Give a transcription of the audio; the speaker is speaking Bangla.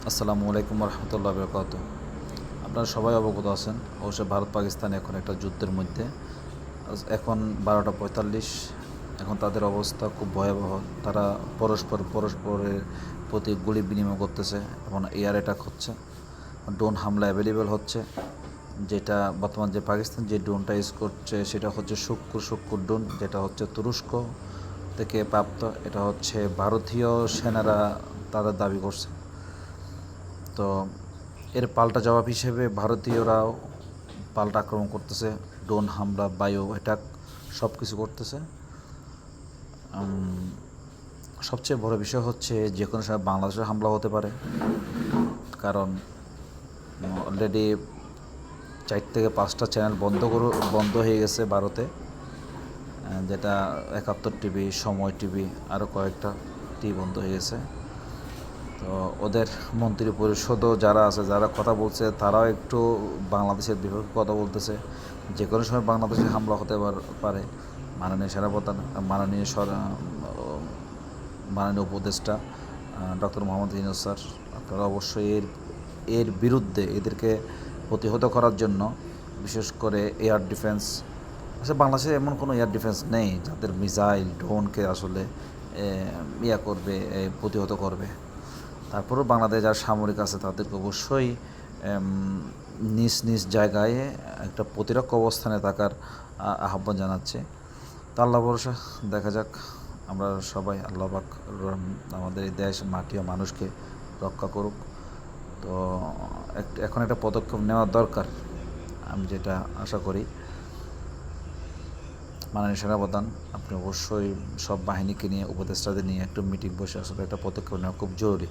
আসসালামু আলাইকুম রহমতুল্লাহ বরকাত। আপনারা সবাই অবগত আছেন, অবশ্যই ভারত পাকিস্তান এখন একটা যুদ্ধের মধ্যে। এখন 12টা 45। এখন তাদের অবস্থা খুব ভয়াবহ। তারা পরস্পরের প্রতি গুলি বিনিময় করতেছে এবং এয়ার অ্যাটাক হচ্ছে, ড্রোন হামলা অ্যাভেলেবেল হচ্ছে। যেটা বর্তমান যে পাকিস্তান যে ড্রোনটা ইউজ করছে সেটা হচ্ছে শুক্কুর ড্রোন, যেটা হচ্ছে তুরস্ক থেকে প্রাপ্ত। এটা হচ্ছে ভারতীয় সেনারা তাদের দাবি করছে। তো এর পাল্টা জবাব হিসেবে ভারতীয়রাও পাল্টা আক্রমণ করতেছে, ড্রোন হামলা, বায়ু অ্যাটাক সব কিছু করতেছে। সবচেয়ে বড় বিষয় হচ্ছে যে কোনো সময় বাংলাদেশে হামলা হতে পারে, কারণ অলরেডি 4 থেকে 5টা চ্যানেল বন্ধ হয়ে গেছে ভারতে, যেটা 71 টিভি, সময় টিভি, আরও কয়েকটা টিভি বন্ধ হয়ে গেছে। তো ওদের মন্ত্রী পরিষদও যারা আছে, যারা কথা বলছে, তারাও একটু বাংলাদেশের বিপক্ষে কথা বলতেছে। যে কোনো সময় বাংলাদেশে হামলা হতে পারে। মাননীয় সেনাপ্রধান, মাননীয় উপদেষ্টা ডক্টর মোহাম্মদ ইউনূস স্যার, আপনারা অবশ্যই এর বিরুদ্ধে এদেরকে প্রতিহত করার জন্য, বিশেষ করে এয়ার ডিফেন্স, আসলে বাংলাদেশে এমন কোনো এয়ার ডিফেন্স নেই যাদের মিসাইল ড্রোনকে আসলে প্রতিহত করবে। তারপরেও বাংলাদেশ যারা সামরিক আছে তাদেরকে অবশ্যই নিজ নিজ জায়গায় একটা প্রতিরক্ষা অবস্থানে থাকার আহ্বান জানাচ্ছে। তা আল্লাহ ভরসা, দেখা যাক। আমরা সবাই আল্লাহ পাক আমাদের এই দেশ, মাটি ও মানুষকে রক্ষা করুক। তো এখন একটা পদক্ষেপ নেওয়া দরকার, আমি যেটা আশা করি। মাননীয় সেনাপ্রধান, আপনি অবশ্যই সব বাহিনীকে নিয়ে, উপদেষ্টাদের নিয়ে একটু মিটিং বসে আসলে একটা পদক্ষেপ নেওয়া খুব জরুরি।